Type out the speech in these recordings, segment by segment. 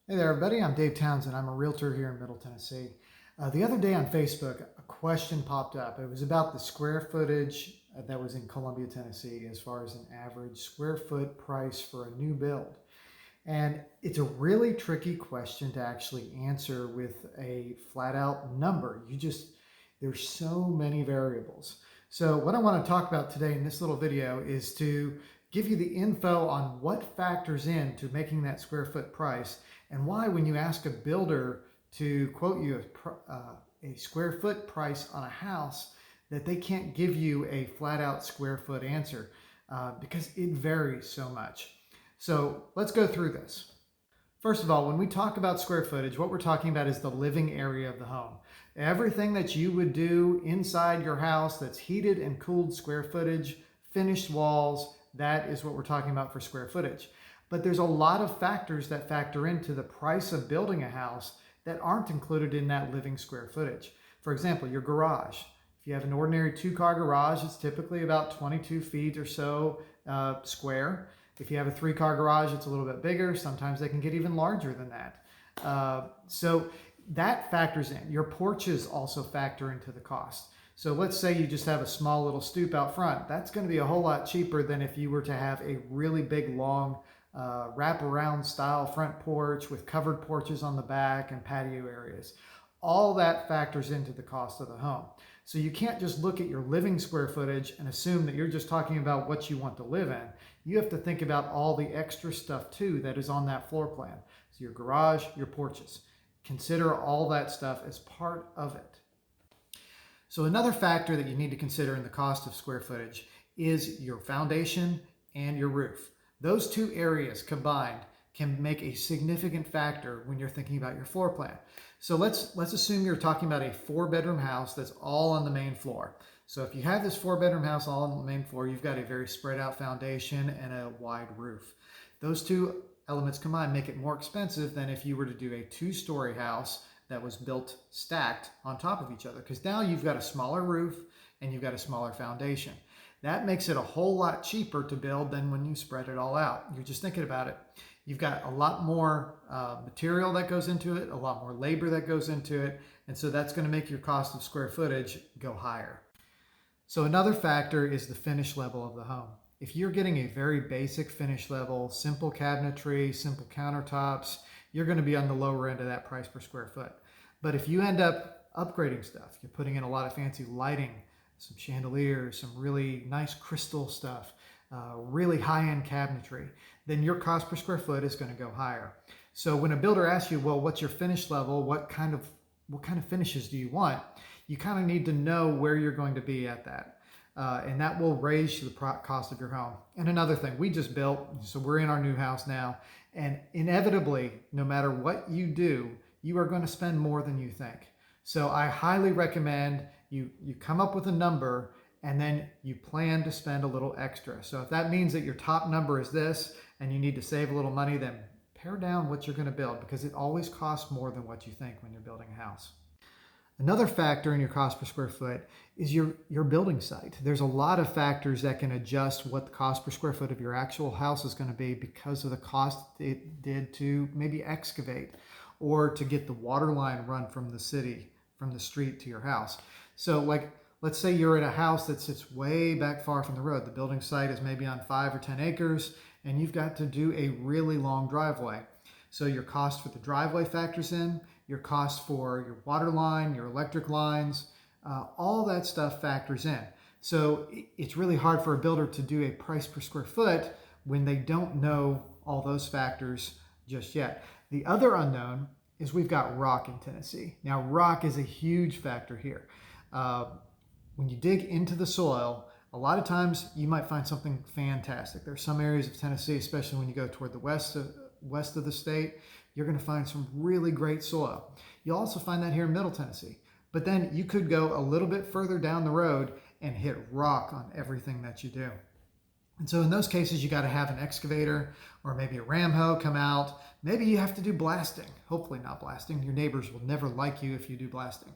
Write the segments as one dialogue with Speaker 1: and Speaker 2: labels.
Speaker 1: Hey there, everybody. I'm Dave Townsend. I'm a realtor here in Middle Tennessee. The other day on Facebook, a question popped up. It was about the square footage that was in Columbia, Tennessee, as far as an average square foot price for a new build. And it's a really tricky question to actually answer with a flat out number. There's so many variables. So what I want to talk about today in this little video is to give you the info on what factors into making that square foot price, and why when you ask a builder to quote you a square foot price on a house, that they can't give you a flat out square foot answer because it varies so much. So let's go through this. First of all, when we talk about square footage, what we're talking about is the living area of the home. Everything that you would do inside your house that's heated and cooled square footage, finished walls, that is what we're talking about for square footage. But there's a lot of factors that factor into the price of building a house that aren't included in that living square footage. For example, your garage. If you have an ordinary 2-car garage, it's typically about 22 feet or so square. If you have a 3-car garage, it's a little bit bigger. Sometimes they can get even larger than that. So that factors in. Your porches also factor into the cost. So let's say you just have a small little stoop out front. That's going to be a whole lot cheaper than if you were to have a really big, long wraparound style front porch with covered porches on the back and patio areas. All that factors into the cost of the home. So you can't just look at your living square footage and assume that you're just talking about what you want to live in. You have to think about all the extra stuff too that is on that floor plan. So your garage, your porches. Consider all that stuff as part of it. So another factor that you need to consider in the cost of square footage is your foundation and your roof. Those two areas combined can make a significant factor when you're thinking about your floor plan. So let's assume you're talking about a 4-bedroom house that's all on the main floor. So if you have this 4-bedroom house all on the main floor, you've got a very spread out foundation and a wide roof. Those two elements combined make it more expensive than if you were to do a 2-story house that was built stacked on top of each other, because now you've got a smaller roof and you've got a smaller foundation. That makes it a whole lot cheaper to build than when you spread it all out. You're just thinking about it. You've got a lot more material that goes into it, a lot more labor that goes into it, and so that's going to make your cost of square footage go higher. So another factor is the finish level of the home. If you're getting a very basic finish level, simple cabinetry, simple countertops, you're going to be on the lower end of that price per square foot. But if you end up upgrading stuff, you're putting in a lot of fancy lighting, some chandeliers, some really nice crystal stuff, really high-end cabinetry, then your cost per square foot is going to go higher. So when a builder asks you, well, what's your finish level? What kind of finishes do you want? You kind of need to know where you're going to be at that. And that will raise the cost of your home. And another thing, we just built, so we're in our new house now, and inevitably, no matter what you do, you are going to spend more than you think. So I highly recommend you come up with a number and then you plan to spend a little extra. So if that means that your top number is this and you need to save a little money, then pare down what you're going to build, because it always costs more than what you think when you're building a house. Another factor in your cost per square foot is your building site. There's a lot of factors that can adjust what the cost per square foot of your actual house is going to be because of the cost it did to maybe excavate or to get the water line run from the street to your house. So like, let's say you're at a house that sits way back far from the road. The building site is maybe on 5 or 10 acres, and you've got to do a really long driveway. So your cost for the driveway factors in, your cost for your water line, your electric lines, all that stuff factors in. So it's really hard for a builder to do a price per square foot when they don't know all those factors just yet. The other unknown is we've got rock in Tennessee. Now, rock is a huge factor here. When you dig into the soil, a lot of times you might find something fantastic. There are some areas of Tennessee, especially when you go toward the west of the state, you're going to find some really great soil. You'll also find that here in Middle Tennessee. But then you could go a little bit further down the road and hit rock on everything that you do. And so in those cases, you got to have an excavator or maybe a ram hoe come out. Maybe you have to do blasting. Hopefully not blasting. Your neighbors will never like you if you do blasting.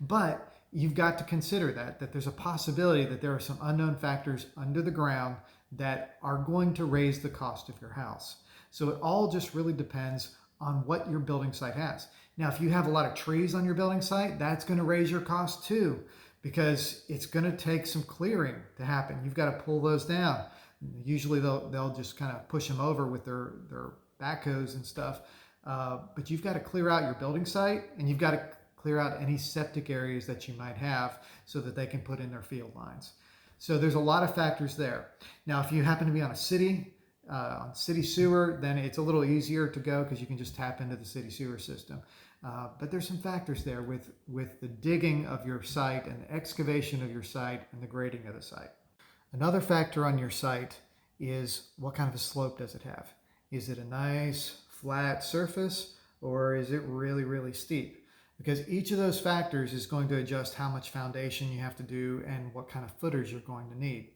Speaker 1: But you've got to consider that there's a possibility that there are some unknown factors under the ground that are going to raise the cost of your house. So it all just really depends on what your building site has. Now, if you have a lot of trees on your building site, that's going to raise your cost too, because it's going to take some clearing to happen. You've got to pull those down. Usually they'll just kind of push them over with their backhoes and stuff. But you've got to clear out your building site, and you've got to clear out any septic areas that you might have so that they can put in their field lines. So there's a lot of factors there. Now, if you happen to be on city sewer, then it's a little easier to go because you can just tap into the city sewer system. But there's some factors there with the digging of your site and the excavation of your site and the grading of the site. Another factor on your site is what kind of a slope does it have? Is it a nice flat surface, or is it really, really steep? Because each of those factors is going to adjust how much foundation you have to do and what kind of footers you're going to need.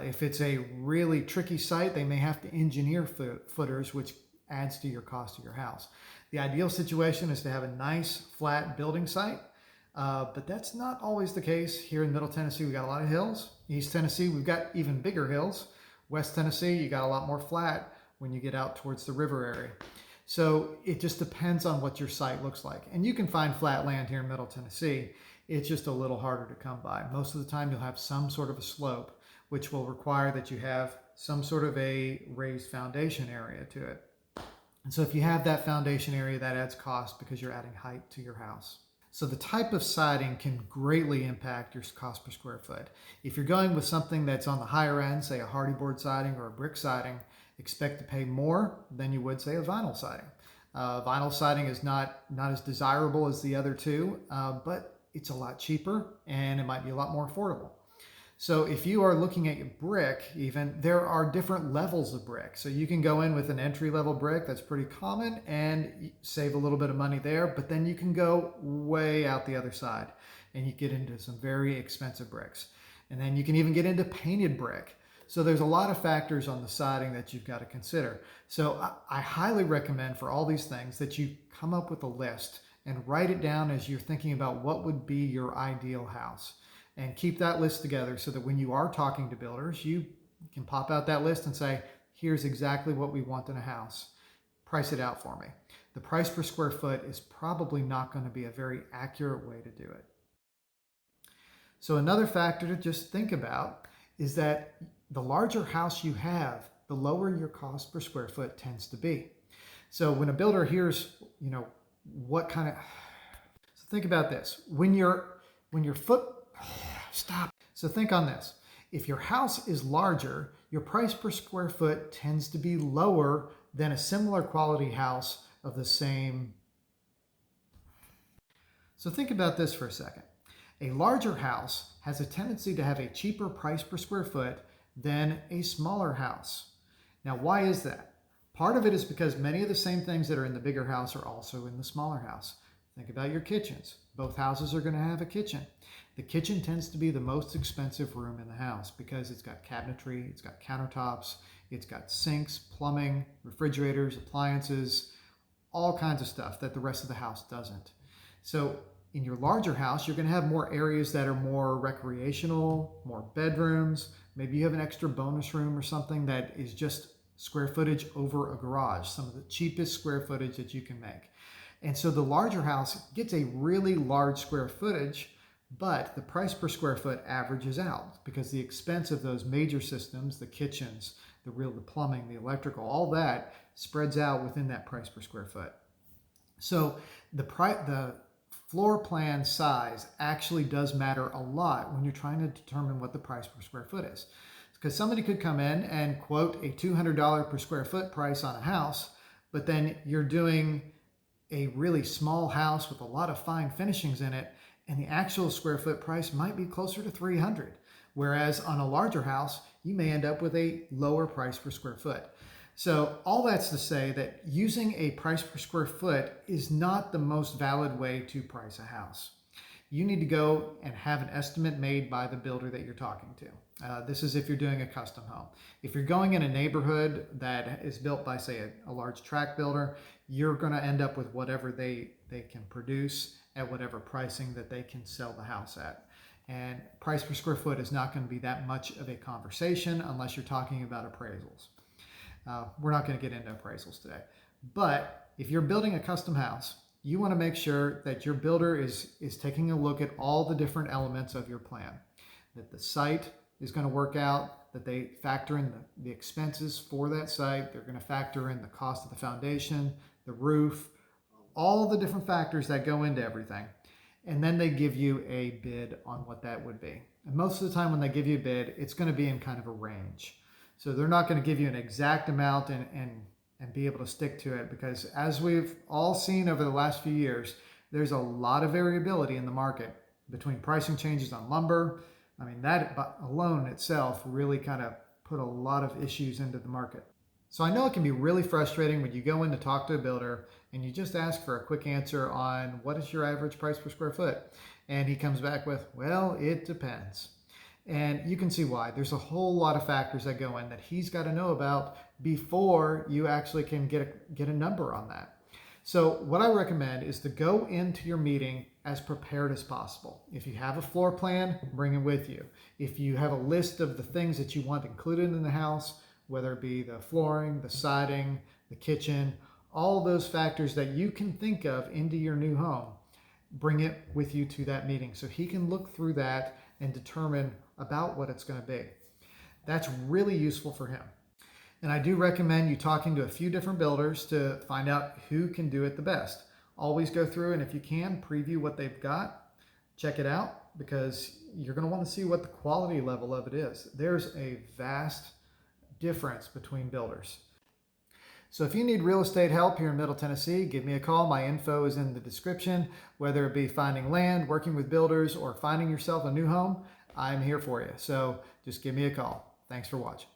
Speaker 1: If it's a really tricky site, they may have to engineer footers, which adds to your cost of your house. The ideal situation is to have a nice flat building site, but that's not always the case. Here in Middle Tennessee, we've got a lot of hills. East Tennessee, we've got even bigger hills. West Tennessee, you got a lot more flat when you get out towards the river area. So it just depends on what your site looks like. And you can find flat land here in Middle Tennessee. It's just a little harder to come by. Most of the time you'll have some sort of a slope, which will require that you have some sort of a raised foundation area to it. And so if you have that foundation area, that adds cost because you're adding height to your house. So the type of siding can greatly impact your cost per square foot. If you're going with something that's on the higher end, say a hardy board siding or a brick siding, expect to pay more than you would, say, a vinyl siding. Vinyl siding is not as desirable as the other two, but it's a lot cheaper and it might be a lot more affordable. So if you are looking at your brick, even, there are different levels of brick. So you can go in with an entry-level brick that's pretty common and save a little bit of money there, but then you can go way out the other side and you get into some very expensive bricks. And then you can even get into painted brick. So there's a lot of factors on the siding that you've got to consider. So I highly recommend for all these things that you come up with a list and write it down as you're thinking about what would be your ideal house. And keep that list together so that when you are talking to builders, you can pop out that list and say, here's exactly what we want in a house. Price it out for me. The price per square foot is probably not going to be a very accurate way to do it. So another factor to just think about is that the larger house you have, the lower your cost per square foot tends to be. So when a builder hears, what kind of, so think about this. Stop. So think on this. If your house is larger, your price per square foot tends to be lower than a similar quality house of the same. So think about this for a second. A larger house has a tendency to have a cheaper price per square foot than a smaller house. Now, why is that? Part of it is because many of the same things that are in the bigger house are also in the smaller house. Think about your kitchens. Both houses are going to have a kitchen. The kitchen tends to be the most expensive room in the house because it's got cabinetry, it's got countertops, it's got sinks, plumbing, refrigerators, appliances, all kinds of stuff that the rest of the house doesn't. So in your larger house, you're going to have more areas that are more recreational, more bedrooms. Maybe you have an extra bonus room or something that is just square footage over a garage, some of the cheapest square footage that you can make. And so the larger house gets a really large square footage, but the price per square foot averages out because the expense of those major systems, the kitchens, the plumbing, the electrical, all that spreads out within that price per square foot. So the floor plan size actually does matter a lot when you're trying to determine what the price per square foot is. Because somebody could come in and quote a $200 per square foot price on a house, but then you're doing a really small house with a lot of fine finishings in it, and the actual square foot price might be closer to $300. Whereas on a larger house, you may end up with a lower price per square foot. So all that's to say that using a price per square foot is not the most valid way to price a house. You need to go and have an estimate made by the builder that you're talking to. This is if you're doing a custom home. If you're going in a neighborhood that is built by, say, a large tract builder, you're going to end up with whatever they can produce at whatever pricing that they can sell the house at. And price per square foot is not going to be that much of a conversation unless you're talking about appraisals. We're not going to get into appraisals today. But if you're building a custom house, you want to make sure that your builder is taking a look at all the different elements of your plan, that the site is going to work out, that they factor in the expenses for that site. They're going to factor in the cost of the foundation, the roof, all the different factors that go into everything. And then they give you a bid on what that would be. And most of the time when they give you a bid, it's going to be in kind of a range. So they're not going to give you an exact amount and be able to stick to it, because as we've all seen over the last few years, there's a lot of variability in the market between pricing changes on lumber. I mean, that alone itself really kind of put a lot of issues into the market. So I know it can be really frustrating when you go in to talk to a builder and you just ask for a quick answer on what is your average price per square foot. And he comes back with, well, it depends. And you can see why. There's a whole lot of factors that go in that he's got to know about before you actually can get a number on that. So what I recommend is to go into your meeting as prepared as possible. If you have a floor plan, bring it with you. If you have a list of the things that you want included in the house, whether it be the flooring, the siding, the kitchen, all those factors that you can think of into your new home, bring it with you to that meeting so he can look through that and determine about what it's going to be. That's really useful for him. And I do recommend you talking to a few different builders to find out who can do it the best. Always go through, and if you can, preview what they've got. Check it out, because you're going to want to see what the quality level of it is. There's a vast difference between builders. So if you need real estate help here in Middle Tennessee, give me a call. My info is in the description. Whether it be finding land, working with builders, or finding yourself a new home, I'm here for you. So just give me a call. Thanks for watching.